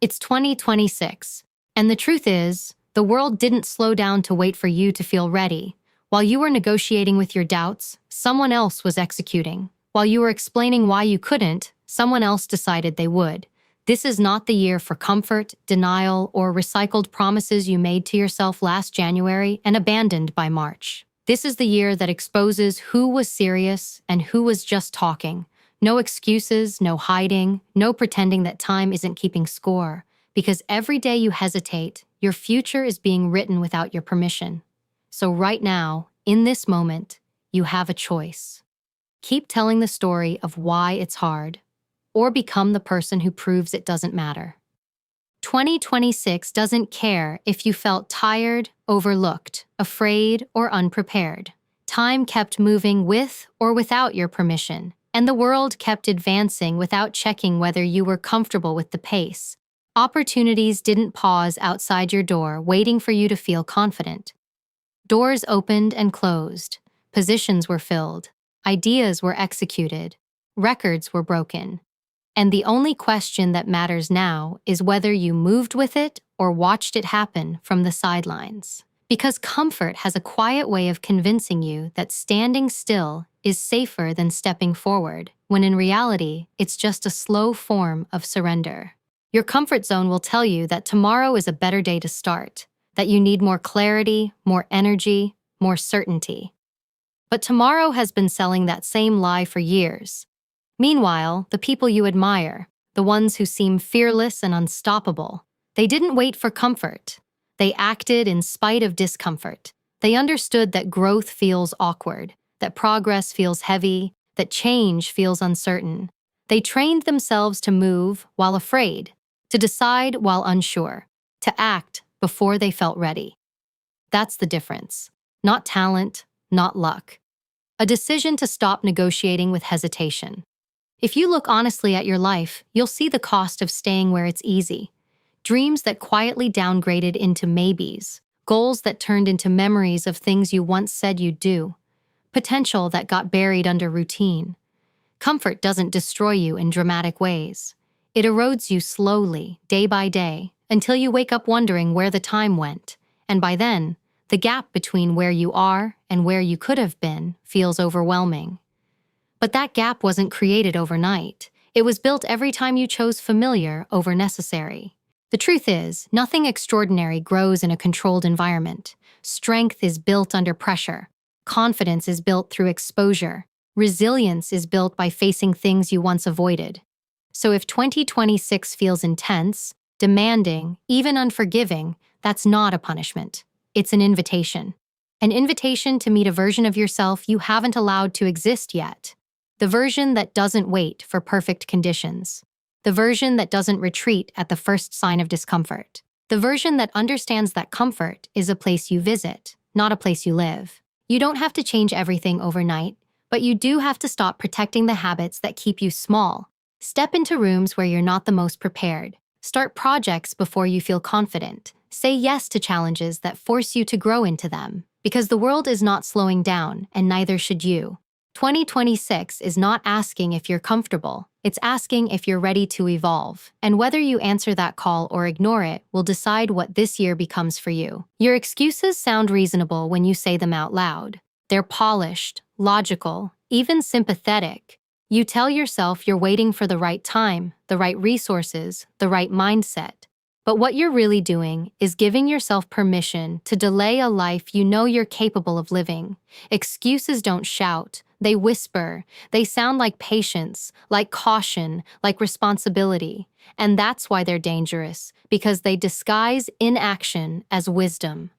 It's 2026, and the truth is, the world didn't slow down to wait for you to feel ready. While you were negotiating with your doubts, someone else was executing. While you were explaining why you couldn't, someone else decided they would. This is not the year for comfort, denial, or recycled promises you made to yourself last January and abandoned by March. This is the year that exposes who was serious and who was just talking. No excuses, no hiding, no pretending that time isn't keeping score. Because every day you hesitate, your future is being written without your permission. So right now, in this moment, you have a choice. Keep telling the story of why it's hard, or become the person who proves it doesn't matter. 2026 doesn't care if you felt tired, overlooked, afraid, or unprepared. Time kept moving with or without your permission, and the world kept advancing without checking whether you were comfortable with the pace. Opportunities didn't pause outside your door, waiting for you to feel confident. Doors opened and closed, positions were filled, ideas were executed, records were broken. And the only question that matters now is whether you moved with it or watched it happen from the sidelines. Because comfort has a quiet way of convincing you that standing still is safer than stepping forward, when in reality, it's just a slow form of surrender. Your comfort zone will tell you that tomorrow is a better day to start, that you need more clarity, more energy, more certainty. But tomorrow has been selling that same lie for years. Meanwhile, the people you admire, the ones who seem fearless and unstoppable, they didn't wait for comfort. They acted in spite of discomfort. They understood that growth feels awkward, that progress feels heavy, that change feels uncertain. They trained themselves to move while afraid, to decide while unsure, to act before they felt ready. That's the difference. Not talent, not luck. A decision to stop negotiating with hesitation. If you look honestly at your life, you'll see the cost of staying where it's easy. Dreams that quietly downgraded into maybes, goals that turned into memories of things you once said you'd do, potential that got buried under routine. Comfort doesn't destroy you in dramatic ways. It erodes you slowly, day by day, until you wake up wondering where the time went. And by then, the gap between where you are and where you could have been feels overwhelming. But that gap wasn't created overnight. It was built every time you chose familiar over necessary. The truth is, nothing extraordinary grows in a controlled environment. Strength is built under pressure. Confidence is built through exposure. Resilience is built by facing things you once avoided. So if 2026 feels intense, demanding, even unforgiving, that's not a punishment. It's an invitation. An invitation to meet a version of yourself you haven't allowed to exist yet. The version that doesn't wait for perfect conditions. The version that doesn't retreat at the first sign of discomfort. The version that understands that comfort is a place you visit, not a place you live. You don't have to change everything overnight, but you do have to stop protecting the habits that keep you small. Step into rooms where you're not the most prepared. Start projects before you feel confident. Say yes to challenges that force you to grow into them. Because the world is not slowing down, and neither should you. 2026 is not asking if you're comfortable. It's asking if you're ready to evolve. And whether you answer that call or ignore it will decide what this year becomes for you. Your excuses sound reasonable when you say them out loud. They're polished, logical, even sympathetic. You tell yourself you're waiting for the right time, the right resources, the right mindset. But what you're really doing is giving yourself permission to delay a life you know you're capable of living. Excuses don't shout, they whisper. They sound like patience, like caution, like responsibility. And that's why they're dangerous, because they disguise inaction as wisdom.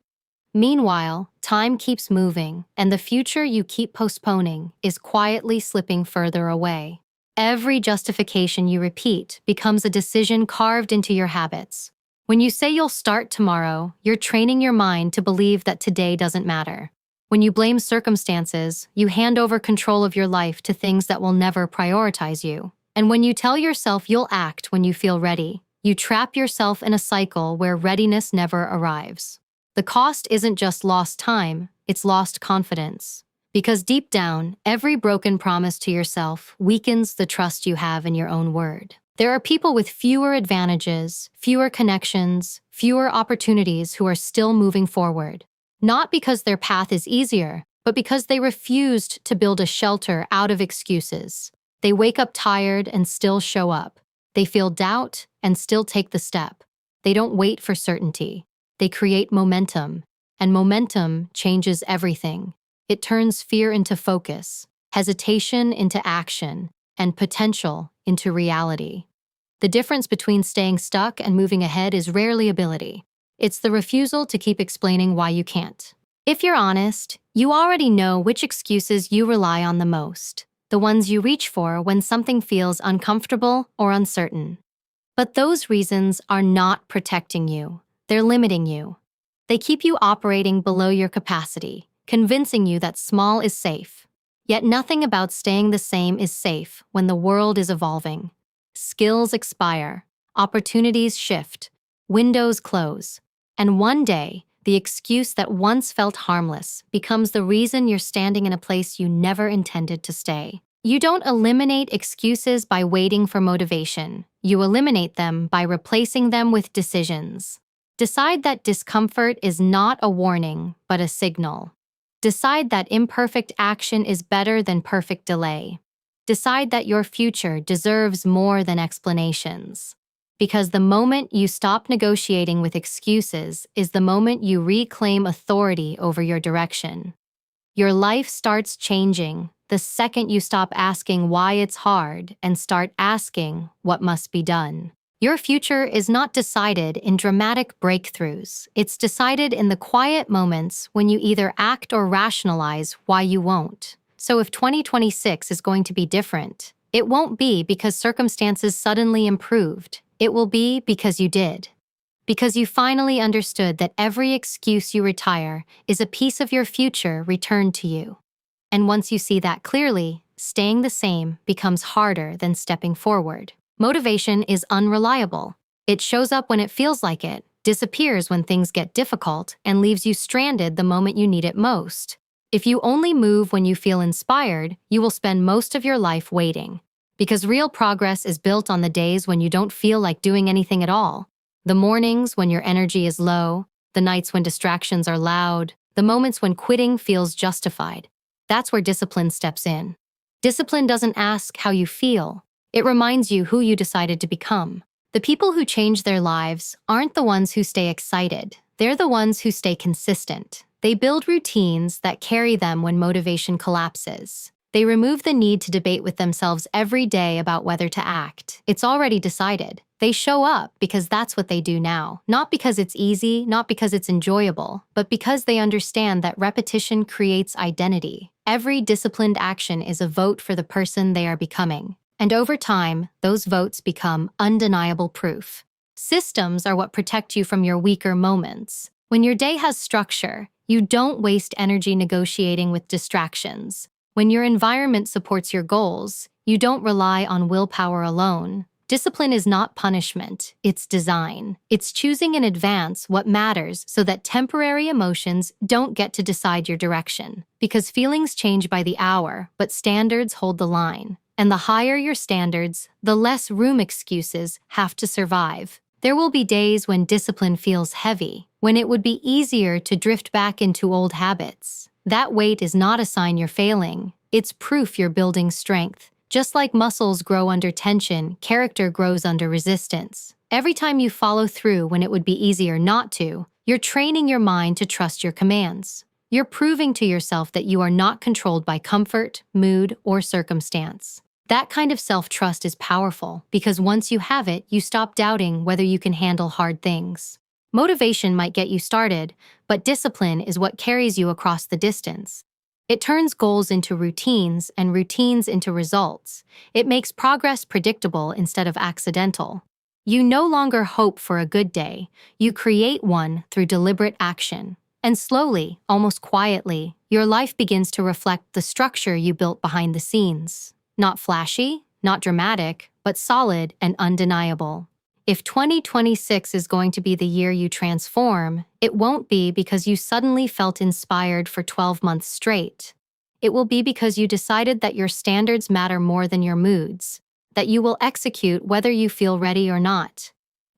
Meanwhile, time keeps moving, and the future you keep postponing is quietly slipping further away. Every justification you repeat becomes a decision carved into your habits. When you say you'll start tomorrow, you're training your mind to believe that today doesn't matter. When you blame circumstances, you hand over control of your life to things that will never prioritize you. And when you tell yourself you'll act when you feel ready, you trap yourself in a cycle where readiness never arrives. The cost isn't just lost time, it's lost confidence. Because deep down, every broken promise to yourself weakens the trust you have in your own word. There are people with fewer advantages, fewer connections, fewer opportunities who are still moving forward. Not because their path is easier, but because they refused to build a shelter out of excuses. They wake up tired and still show up. They feel doubt and still take the step. They don't wait for certainty. They create momentum, and momentum changes everything. It turns fear into focus, hesitation into action, and potential into reality. The difference between staying stuck and moving ahead is rarely ability. It's the refusal to keep explaining why you can't. If you're honest, you already know which excuses you rely on the most, the ones you reach for when something feels uncomfortable or uncertain. But those reasons are not protecting you. They're limiting you. They keep you operating below your capacity, convincing you that small is safe. Yet nothing about staying the same is safe when the world is evolving. Skills expire, opportunities shift, windows close, and one day, the excuse that once felt harmless becomes the reason you're standing in a place you never intended to stay. You don't eliminate excuses by waiting for motivation. You eliminate them by replacing them with decisions. Decide that discomfort is not a warning, but a signal. Decide that imperfect action is better than perfect delay. Decide that your future deserves more than explanations. Because the moment you stop negotiating with excuses is the moment you reclaim authority over your direction. Your life starts changing the second you stop asking why it's hard and start asking what must be done. Your future is not decided in dramatic breakthroughs. It's decided in the quiet moments when you either act or rationalize why you won't. So if 2026 is going to be different, it won't be because circumstances suddenly improved. It will be because you did. Because you finally understood that every excuse you retire is a piece of your future returned to you. And once you see that clearly, staying the same becomes harder than stepping forward. Motivation is unreliable. It shows up when it feels like it, disappears when things get difficult, and leaves you stranded the moment you need it most. If you only move when you feel inspired, you will spend most of your life waiting. Because real progress is built on the days when you don't feel like doing anything at all. The mornings when your energy is low, the nights when distractions are loud, the moments when quitting feels justified. That's where discipline steps in. Discipline doesn't ask how you feel. It reminds you who you decided to become. The people who change their lives aren't the ones who stay excited. They're the ones who stay consistent. They build routines that carry them when motivation collapses. They remove the need to debate with themselves every day about whether to act. It's already decided. They show up because that's what they do now. Not because it's easy, not because it's enjoyable, but because they understand that repetition creates identity. Every disciplined action is a vote for the person they are becoming. And over time, those votes become undeniable proof. Systems are what protect you from your weaker moments. When your day has structure, you don't waste energy negotiating with distractions. When your environment supports your goals, you don't rely on willpower alone. Discipline is not punishment, it's design. It's choosing in advance what matters so that temporary emotions don't get to decide your direction. Because feelings change by the hour, but standards hold the line. And the higher your standards, the less room excuses have to survive. There will be days when discipline feels heavy, when it would be easier to drift back into old habits. That weight is not a sign you're failing. It's proof you're building strength. Just like muscles grow under tension, character grows under resistance. Every time you follow through when it would be easier not to, you're training your mind to trust your commands. You're proving to yourself that you are not controlled by comfort, mood, or circumstance. That kind of self-trust is powerful because once you have it, you stop doubting whether you can handle hard things. Motivation might get you started, but discipline is what carries you across the distance. It turns goals into routines and routines into results. It makes progress predictable instead of accidental. You no longer hope for a good day. You create one through deliberate action. And slowly, almost quietly, your life begins to reflect the structure you built behind the scenes. Not flashy, not dramatic, but solid and undeniable. If 2026 is going to be the year you transform, it won't be because you suddenly felt inspired for 12 months straight. It will be because you decided that your standards matter more than your moods. that you will execute whether you feel ready or not.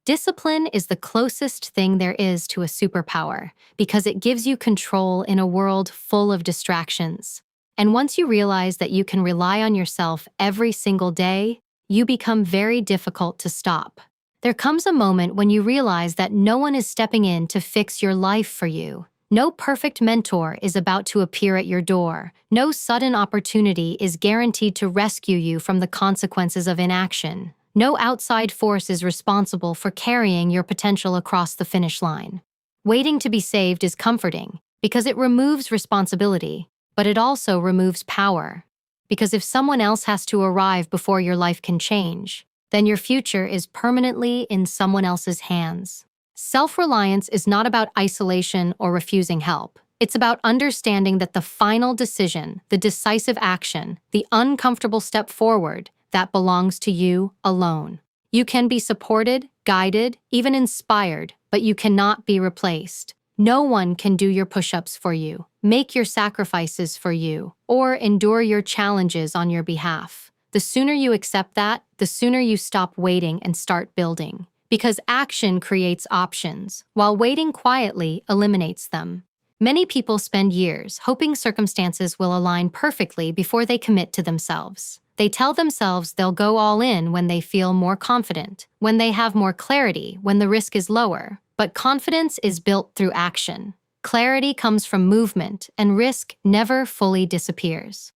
Discipline is the closest thing there is to a superpower because it gives you control in a world full of distractions. And once you realize that you can rely on yourself every single day, you become very difficult to stop. There comes a moment when you realize that no one is stepping in to fix your life for you. No perfect mentor is about to appear at your door. No sudden opportunity is guaranteed to rescue you from the consequences of inaction. No outside force is responsible for carrying your potential across the finish line. Waiting to be saved is comforting because it removes responsibility, but it also removes power. Because if someone else has to arrive before your life can change, then your future is permanently in someone else's hands. Self-reliance is not about isolation or refusing help. It's about understanding that the final decision, the decisive action, the uncomfortable step forward, that belongs to you alone. You can be supported, guided, even inspired, but you cannot be replaced. No one can do your push-ups for you, make your sacrifices for you, or endure your challenges on your behalf. The sooner you accept that, the sooner you stop waiting and start building. Because action creates options, while waiting quietly eliminates them. Many people spend years hoping circumstances will align perfectly before they commit to themselves. They tell themselves they'll go all in when they feel more confident, when they have more clarity, when the risk is lower. But confidence is built through action. Clarity comes from movement, and risk never fully disappears.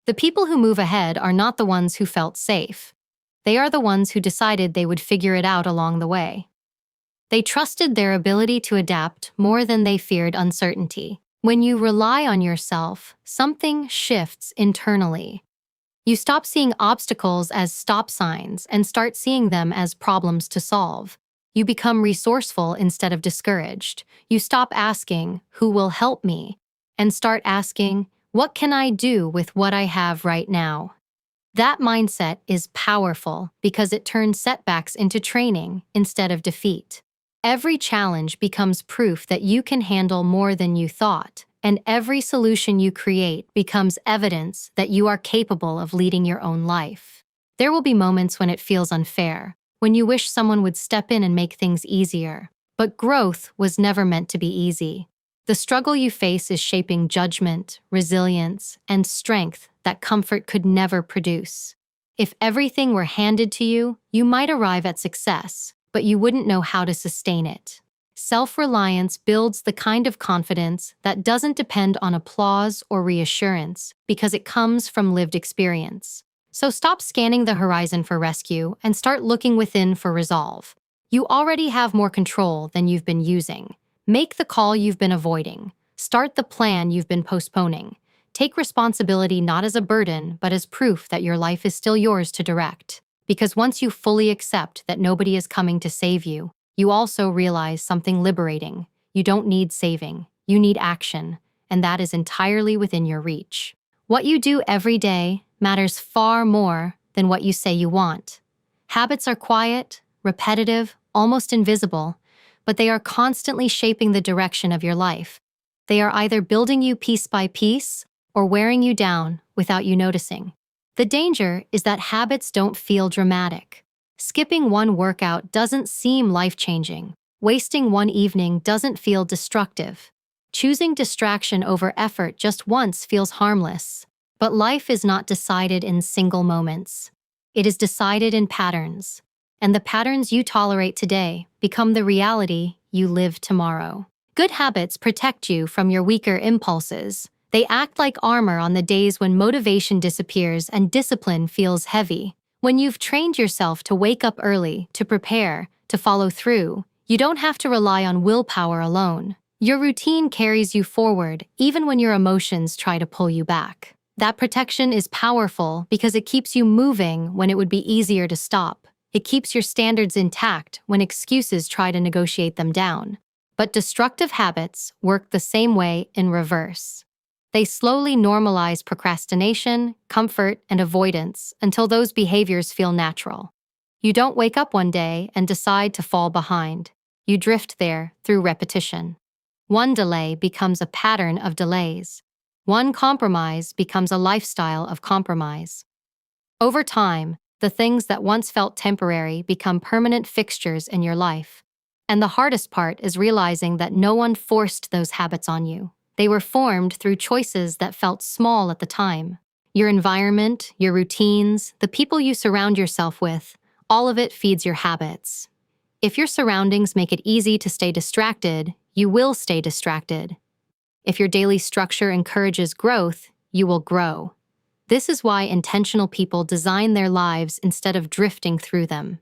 The people who move ahead are not the ones who felt safe. They are the ones who decided they would figure it out along the way. They trusted their ability to adapt more than they feared uncertainty. When you rely on yourself, something shifts internally. You stop seeing obstacles as stop signs and start seeing them as problems to solve. You become resourceful instead of discouraged. You stop asking, "Who will help me?" and start asking, "What can I do with what I have right now?" That mindset is powerful because it turns setbacks into training instead of defeat. Every challenge becomes proof that you can handle more than you thought, and every solution you create becomes evidence that you are capable of leading your own life. There will be moments when it feels unfair, when you wish someone would step in and make things easier. But growth was never meant to be easy. The struggle you face is shaping judgment, resilience, and strength that comfort could never produce. If everything were handed to you, you might arrive at success, but you wouldn't know how to sustain it. Self-reliance builds the kind of confidence that doesn't depend on applause or reassurance because it comes from lived experience. So stop scanning the horizon for rescue and start looking within for resolve. You already have more control than you've been using. Make the call you've been avoiding. Start the plan you've been postponing. Take responsibility not as a burden, but as proof that your life is still yours to direct. Because once you fully accept that nobody is coming to save you, you also realize something liberating. You don't need saving. You need action, and that is entirely within your reach. What you do every day matters far more than what you say you want. Habits are quiet, repetitive, almost invisible, but they are constantly shaping the direction of your life. They are either building you piece by piece or wearing you down without you noticing. The danger is that habits don't feel dramatic. Skipping one workout doesn't seem life-changing. Wasting one evening doesn't feel destructive. Choosing distraction over effort just once feels harmless. But life is not decided in single moments. It is decided in patterns. And the patterns you tolerate today become the reality you live tomorrow. Good habits protect you from your weaker impulses. They act like armor on the days when motivation disappears and discipline feels heavy. When you've trained yourself to wake up early, to prepare, to follow through, you don't have to rely on willpower alone. Your routine carries you forward even when your emotions try to pull you back. That protection is powerful because it keeps you moving when it would be easier to stop. It keeps your standards intact when excuses try to negotiate them down. But destructive habits work the same way in reverse. They slowly normalize procrastination, comfort, and avoidance until those behaviors feel natural. You don't wake up one day and decide to fall behind. You drift there through repetition. One delay becomes a pattern of delays. One compromise becomes a lifestyle of compromise. Over time, The things that once felt temporary become permanent fixtures in your life. And the hardest part is realizing that no one forced those habits on you. They were formed through choices that felt small at the time. Your environment, your routines, the people you surround yourself with, all of it feeds your habits. If your surroundings make it easy to stay distracted, you will stay distracted. If your daily structure encourages growth, you will grow. This is why intentional people design their lives instead of drifting through them.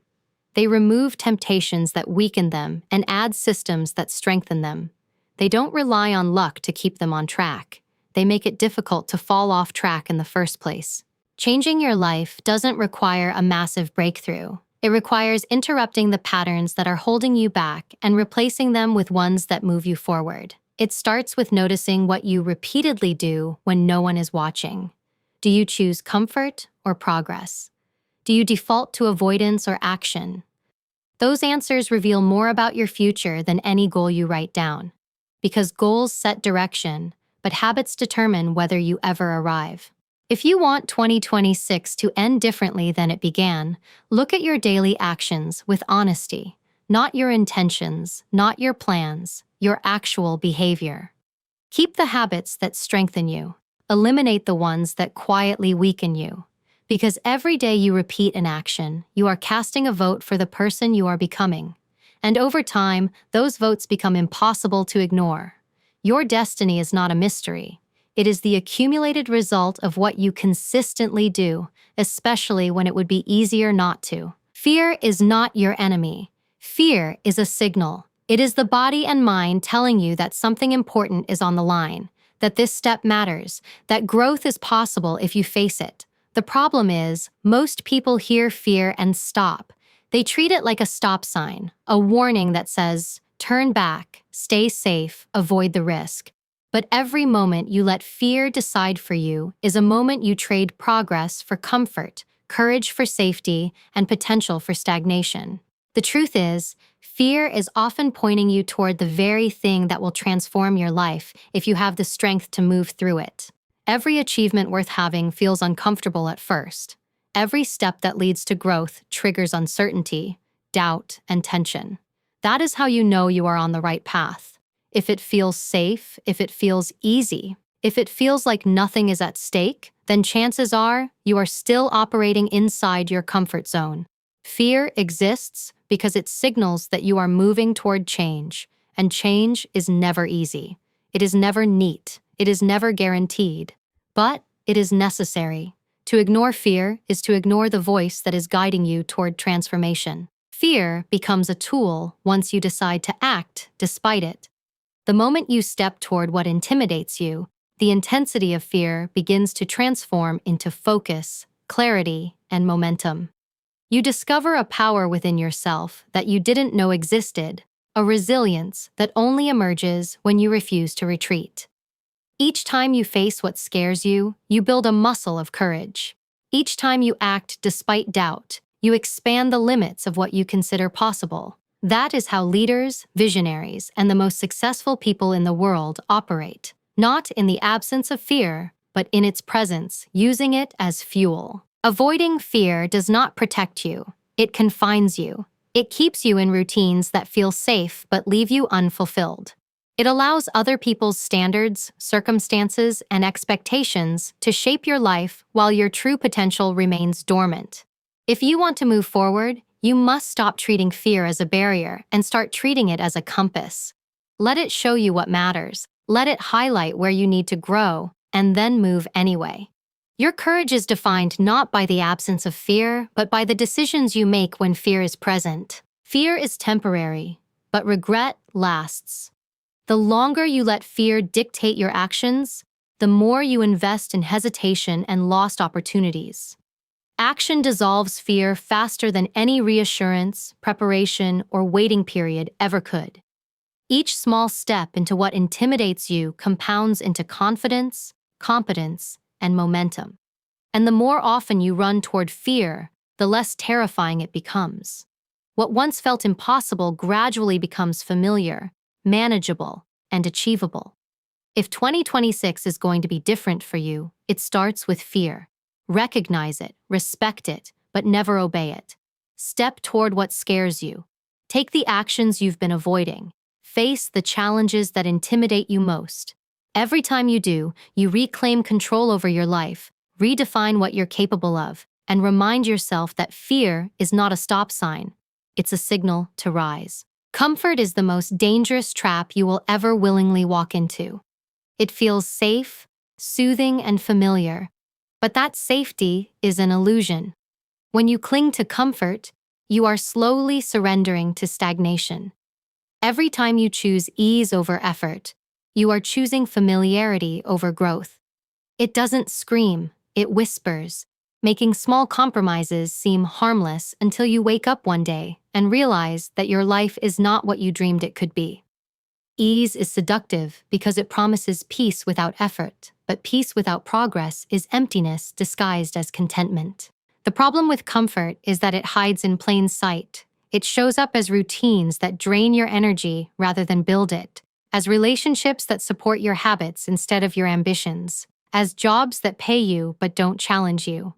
They remove temptations that weaken them and add systems that strengthen them. They don't rely on luck to keep them on track. They make it difficult to fall off track in the first place. Changing your life doesn't require a massive breakthrough. It requires interrupting the patterns that are holding you back and replacing them with ones that move you forward. It starts with noticing what you repeatedly do when no one is watching. Do you choose comfort or progress? Do you default to avoidance or action? Those answers reveal more about your future than any goal you write down. Because goals set direction, but habits determine whether you ever arrive. If you want 2026 to end differently than it began, look at your daily actions with honesty. Not your intentions, not your plans, your actual behavior. Keep the habits that strengthen you. Eliminate the ones that quietly weaken you. Because every day you repeat an action, you are casting a vote for the person you are becoming. And over time, those votes become impossible to ignore. Your destiny is not a mystery. It is the accumulated result of what you consistently do, especially when it would be easier not to. Fear is not your enemy. Fear is a signal. It is the body and mind telling you that something important is on the line, that this step matters, that growth is possible if you face it. The problem is, most people hear fear and stop. They treat it like a stop sign, a warning that says, turn back, stay safe, avoid the risk. But every moment you let fear decide for you is a moment you trade progress for comfort, courage for safety, and potential for stagnation. The truth is, fear is often pointing you toward the very thing that will transform your life if you have the strength to move through it. Every achievement worth having feels uncomfortable at first. Every step that leads to growth triggers uncertainty, doubt, and tension. That is how you know you are on the right path. If it feels safe, if it feels easy, if it feels like nothing is at stake, then chances are you are still operating inside your comfort zone. Fear exists because it signals that you are moving toward change, and change is never easy. It is never neat. It is never guaranteed. But it is necessary. To ignore fear is to ignore the voice that is guiding you toward transformation. Fear becomes a tool once you decide to act despite it. The moment you step toward what intimidates you, the intensity of fear begins to transform into focus, clarity, and momentum. You discover a power within yourself that you didn't know existed, a resilience that only emerges when you refuse to retreat. Each time you face what scares you, you build a muscle of courage. Each time you act despite doubt, you expand the limits of what you consider possible. That is how leaders, visionaries, and the most successful people in the world operate. Not in the absence of fear, but in its presence, using it as fuel. Avoiding fear does not protect you. It confines you. It keeps you in routines that feel safe but leave you unfulfilled. It allows other people's standards, circumstances, and expectations to shape your life while your true potential remains dormant. If you want to move forward, you must stop treating fear as a barrier and start treating it as a compass. Let it show you what matters. Let it highlight where you need to grow, and then move anyway. Your courage is defined not by the absence of fear, but by the decisions you make when fear is present. Fear is temporary, but regret lasts. The longer you let fear dictate your actions, the more you invest in hesitation and lost opportunities. Action dissolves fear faster than any reassurance, preparation, or waiting period ever could. Each small step into what intimidates you compounds into confidence, competence, and momentum. And the more often you run toward fear, the less terrifying it becomes. What once felt impossible gradually becomes familiar, manageable, and achievable. If 2026 is going to be different for you, it starts with fear. Recognize it, respect it, but never obey it. Step toward what scares you. Take the actions you've been avoiding. Face the challenges that intimidate you most. Every time you do, you reclaim control over your life, redefine what you're capable of, and remind yourself that fear is not a stop sign. It's a signal to rise. Comfort is the most dangerous trap you will ever willingly walk into. It feels safe, soothing, and familiar, but that safety is an illusion. When you cling to comfort, you are slowly surrendering to stagnation. Every time you choose ease over effort, you are choosing familiarity over growth. It doesn't scream, it whispers, making small compromises seem harmless until you wake up one day and realize that your life is not what you dreamed it could be. Ease is seductive because it promises peace without effort, but peace without progress is emptiness disguised as contentment. The problem with comfort is that it hides in plain sight. It shows up as routines that drain your energy rather than build it, as relationships that support your habits instead of your ambitions, as jobs that pay you but don't challenge you.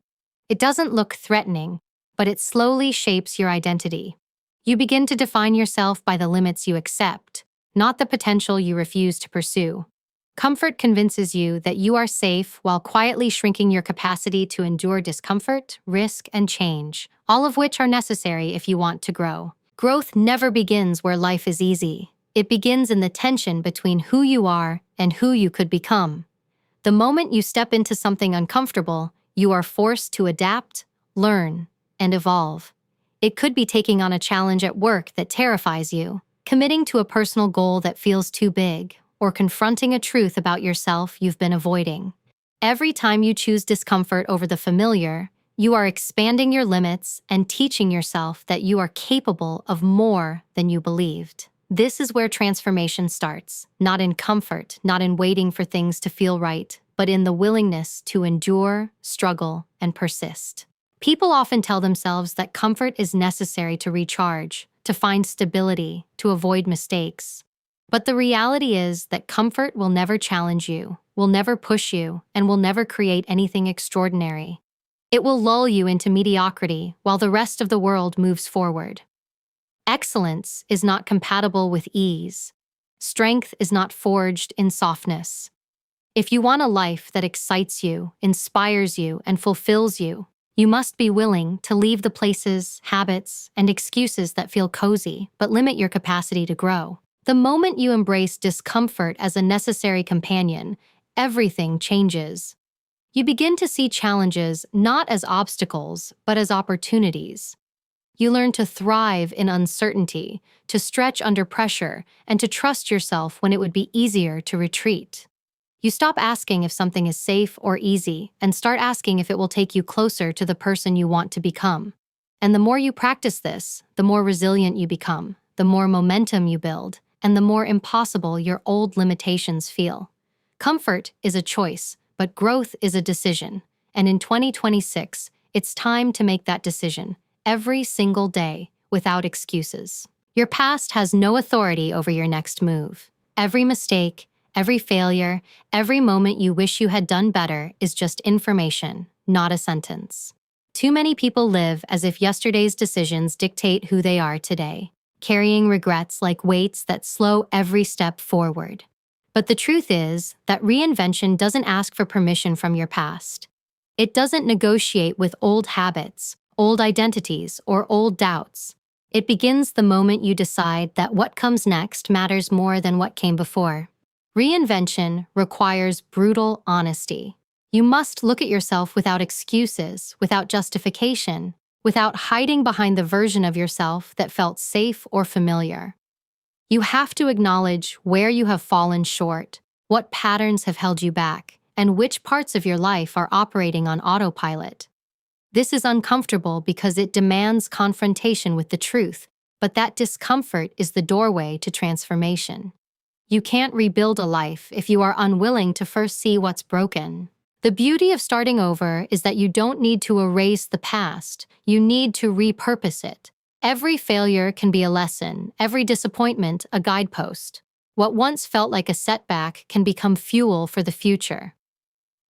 It doesn't look threatening, but it slowly shapes your identity. You begin to define yourself by the limits you accept, not the potential you refuse to pursue. Comfort convinces you that you are safe while quietly shrinking your capacity to endure discomfort, risk, and change, all of which are necessary if you want to grow. Growth never begins where life is easy. It begins in the tension between who you are and who you could become. The moment you step into something uncomfortable, you are forced to adapt, learn, and evolve. It could be taking on a challenge at work that terrifies you, committing to a personal goal that feels too big, or confronting a truth about yourself you've been avoiding. Every time you choose discomfort over the familiar, you are expanding your limits and teaching yourself that you are capable of more than you believed. This is where transformation starts, not in comfort, not in waiting for things to feel right, but in the willingness to endure, struggle, and persist. People often tell themselves that comfort is necessary to recharge, to find stability, to avoid mistakes. But the reality is that comfort will never challenge you, will never push you, and will never create anything extraordinary. It will lull you into mediocrity while the rest of the world moves forward. Excellence is not compatible with ease. Strength is not forged in softness. If you want a life that excites you, inspires you, and fulfills you, you must be willing to leave the places, habits, and excuses that feel cozy but limit your capacity to grow. The moment you embrace discomfort as a necessary companion, everything changes. You begin to see challenges not as obstacles, but as opportunities. You learn to thrive in uncertainty, to stretch under pressure, and to trust yourself when it would be easier to retreat. You stop asking if something is safe or easy and start asking if it will take you closer to the person you want to become. And the more you practice this, the more resilient you become, the more momentum you build, and the more impossible your old limitations feel. Comfort is a choice, but growth is a decision. And in 2026, it's time to make that decision, every single day, without excuses. Your past has no authority over your next move. Every mistake, every failure, every moment you wish you had done better is just information, not a sentence. Too many people live as if yesterday's decisions dictate who they are today, carrying regrets like weights that slow every step forward. But the truth is that reinvention doesn't ask for permission from your past. It doesn't negotiate with old habits, old identities, or old doubts. It begins the moment you decide that what comes next matters more than what came before. Reinvention requires brutal honesty. You must look at yourself without excuses, without justification, without hiding behind the version of yourself that felt safe or familiar. You have to acknowledge where you have fallen short, what patterns have held you back, and which parts of your life are operating on autopilot. This is uncomfortable because it demands confrontation with the truth, but that discomfort is the doorway to transformation. You can't rebuild a life if you are unwilling to first see what's broken. The beauty of starting over is that you don't need to erase the past, you need to repurpose it. Every failure can be a lesson, every disappointment a guidepost. What once felt like a setback can become fuel for the future.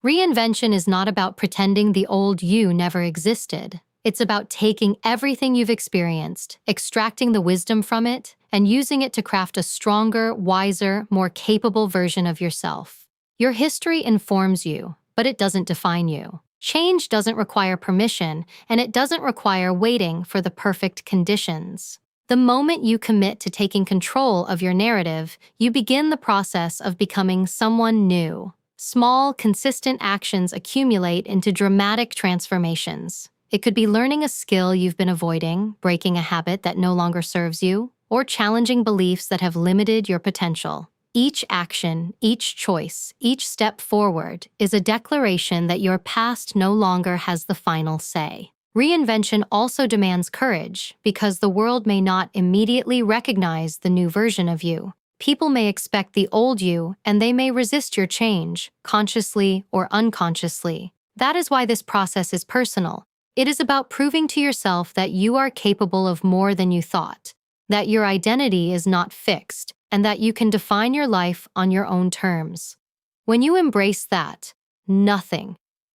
Reinvention is not about pretending the old you never existed. It's about taking everything you've experienced, extracting the wisdom from it, and using it to craft a stronger, wiser, more capable version of yourself. Your history informs you, but it doesn't define you. Change doesn't require permission, and it doesn't require waiting for the perfect conditions. The moment you commit to taking control of your narrative, you begin the process of becoming someone new. Small, consistent actions accumulate into dramatic transformations. It could be learning a skill you've been avoiding, breaking a habit that no longer serves you, or challenging beliefs that have limited your potential. Each action, each choice, each step forward is a declaration that your past no longer has the final say. Reinvention also demands courage because the world may not immediately recognize the new version of you. People may expect the old you, and they may resist your change, consciously or unconsciously. That is why this process is personal. It is about proving to yourself that you are capable of more than you thought, that your identity is not fixed, and that you can define your life on your own terms. When you embrace that, nothing,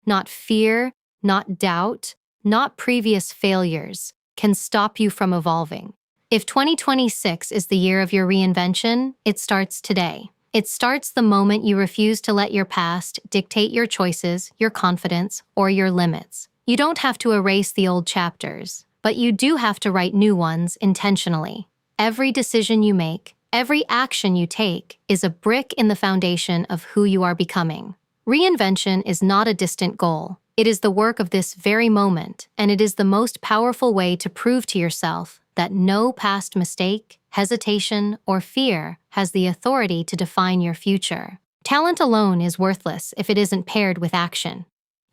not fear, not doubt, not previous failures, can stop you from evolving. If 2026 is the year of your reinvention, it starts today. It starts the moment you refuse to let your past dictate your choices, your confidence, or your limits. You don't have to erase the old chapters, but you do have to write new ones intentionally. Every decision you make, every action you take, is a brick in the foundation of who you are becoming. Reinvention is not a distant goal. It is the work of this very moment, and it is the most powerful way to prove to yourself that no past mistake, hesitation, or fear has the authority to define your future. Talent alone is worthless if it isn't paired with action.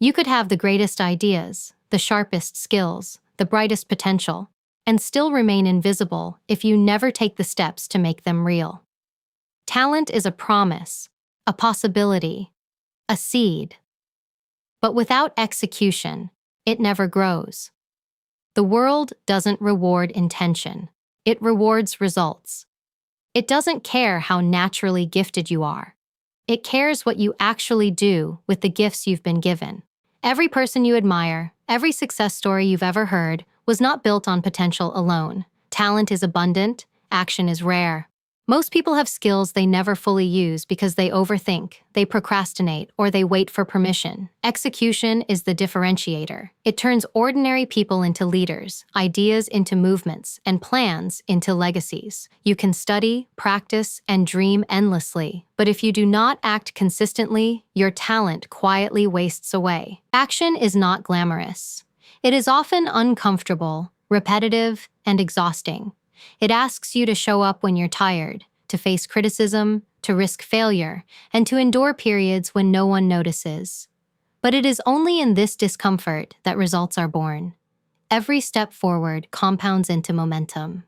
You could have the greatest ideas, the sharpest skills, the brightest potential, and still remain invisible if you never take the steps to make them real. Talent is a promise, a possibility, a seed. But without execution, it never grows. The world doesn't reward intention. It rewards results. It doesn't care how naturally gifted you are. It cares what you actually do with the gifts you've been given. Every person you admire, every success story you've ever heard, was not built on potential alone. Talent is abundant, action is rare. Most people have skills they never fully use because they overthink, they procrastinate, or they wait for permission. Execution is the differentiator. It turns ordinary people into leaders, ideas into movements, and plans into legacies. You can study, practice, and dream endlessly, but if you do not act consistently, your talent quietly wastes away. Action is not glamorous. It is often uncomfortable, repetitive, and exhausting. It asks you to show up when you're tired, to face criticism, to risk failure, and to endure periods when no one notices. But it is only in this discomfort that results are born. Every step forward compounds into momentum.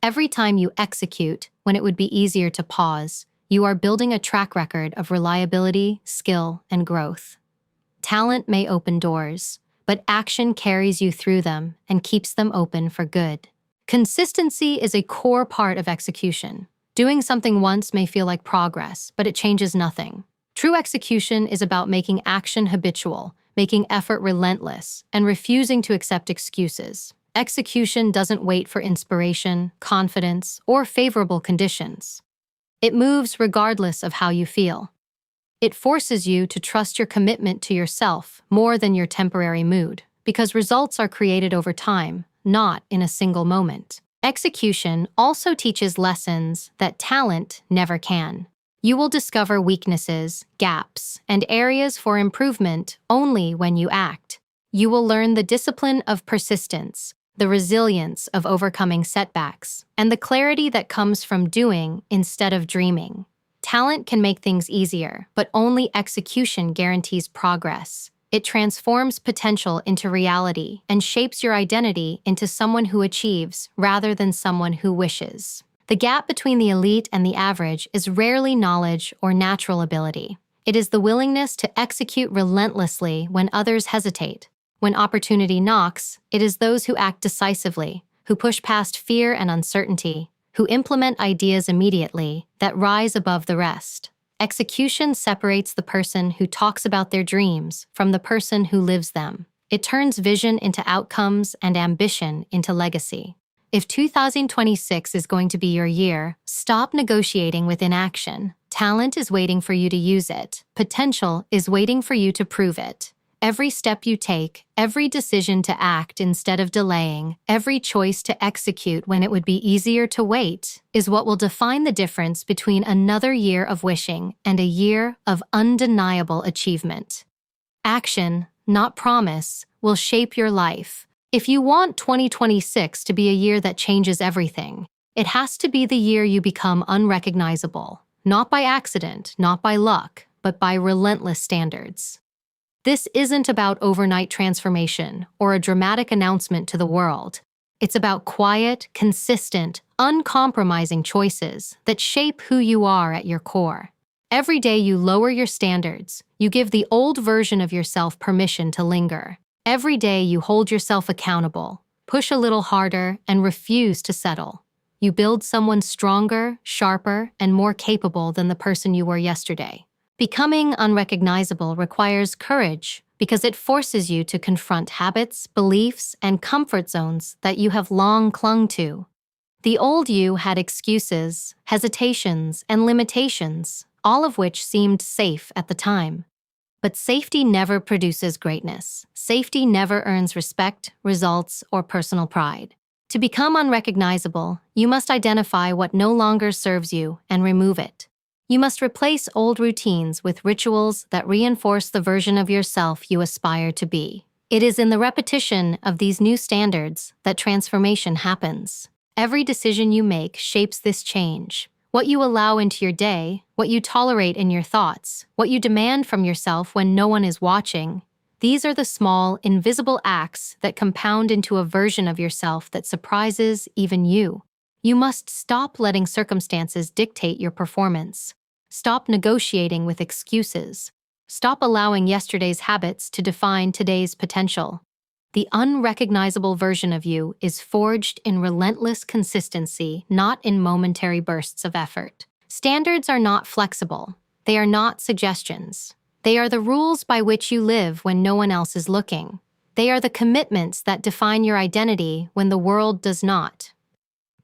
Every time you execute when it would be easier to pause, you are building a track record of reliability, skill, and growth. Talent may open doors, but action carries you through them and keeps them open for good. Consistency is a core part of execution. Doing something once may feel like progress, but it changes nothing. True execution is about making action habitual, making effort relentless, and refusing to accept excuses. Execution doesn't wait for inspiration, confidence, or favorable conditions. It moves regardless of how you feel. It forces you to trust your commitment to yourself more than your temporary mood, because results are created over time, not in a single moment. Execution also teaches lessons that talent never can. You will discover weaknesses, gaps, and areas for improvement only when you act. You will learn the discipline of persistence, the resilience of overcoming setbacks, and the clarity that comes from doing instead of dreaming. Talent can make things easier, but only execution guarantees progress. It transforms potential into reality and shapes your identity into someone who achieves rather than someone who wishes. The gap between the elite and the average is rarely knowledge or natural ability. It is the willingness to execute relentlessly when others hesitate. When opportunity knocks, it is those who act decisively, who push past fear and uncertainty, who implement ideas immediately, that rise above the rest. Execution separates the person who talks about their dreams from the person who lives them. It turns vision into outcomes and ambition into legacy. If 2026 is going to be your year, stop negotiating with inaction. Talent is waiting for you to use it. Potential is waiting for you to prove it. Every step you take, every decision to act instead of delaying, every choice to execute when it would be easier to wait, is what will define the difference between another year of wishing and a year of undeniable achievement. Action, not promise, will shape your life. If you want 2026 to be a year that changes everything, it has to be the year you become unrecognizable, not by accident, not by luck, but by relentless standards. This isn't about overnight transformation or a dramatic announcement to the world. It's about quiet, consistent, uncompromising choices that shape who you are at your core. Every day you lower your standards, you give the old version of yourself permission to linger. Every day you hold yourself accountable, push a little harder, and refuse to settle. You build someone stronger, sharper, and more capable than the person you were yesterday. Becoming unrecognizable requires courage because it forces you to confront habits, beliefs, and comfort zones that you have long clung to. The old you had excuses, hesitations, and limitations, all of which seemed safe at the time. But safety never produces greatness. Safety never earns respect, results, or personal pride. To become unrecognizable, you must identify what no longer serves you and remove it. You must replace old routines with rituals that reinforce the version of yourself you aspire to be. It is in the repetition of these new standards that transformation happens. Every decision you make shapes this change. What you allow into your day, what you tolerate in your thoughts, what you demand from yourself when no one is watching, these are the small, invisible acts that compound into a version of yourself that surprises even you. You must stop letting circumstances dictate your performance. Stop negotiating with excuses. Stop allowing yesterday's habits to define today's potential. The unrecognizable version of you is forged in relentless consistency, not in momentary bursts of effort. Standards are not flexible. They are not suggestions. They are the rules by which you live when no one else is looking. They are the commitments that define your identity when the world does not.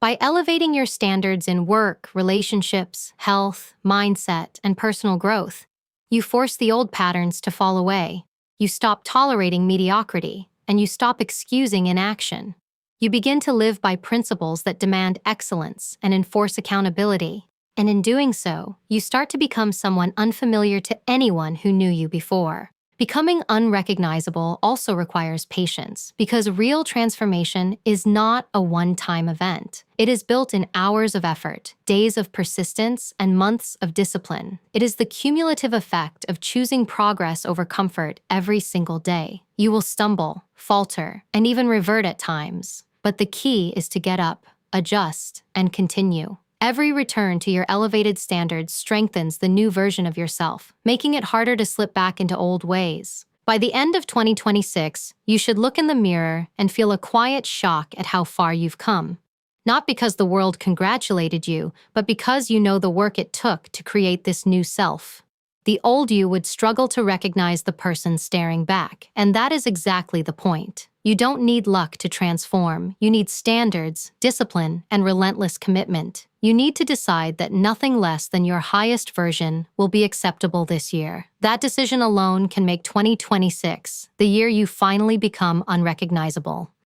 By elevating your standards in work, relationships, health, mindset, and personal growth, you force the old patterns to fall away. You stop tolerating mediocrity, and you stop excusing inaction. You begin to live by principles that demand excellence and enforce accountability. And in doing so, you start to become someone unfamiliar to anyone who knew you before. Becoming unrecognizable also requires patience because real transformation is not a one-time event. It is built in hours of effort, days of persistence, and months of discipline. It is the cumulative effect of choosing progress over comfort every single day. You will stumble, falter, and even revert at times. But the key is to get up, adjust, and continue. Every return to your elevated standards strengthens the new version of yourself, making it harder to slip back into old ways. By the end of 2026, you should look in the mirror and feel a quiet shock at how far you've come. Not because the world congratulated you, but because you know the work it took to create this new self. The old you would struggle to recognize the person staring back, and that is exactly the point. You don't need luck to transform. You need standards, discipline, and relentless commitment. You need to decide that nothing less than your highest version will be acceptable this year. That decision alone can make 2026 the year you finally become unrecognizable.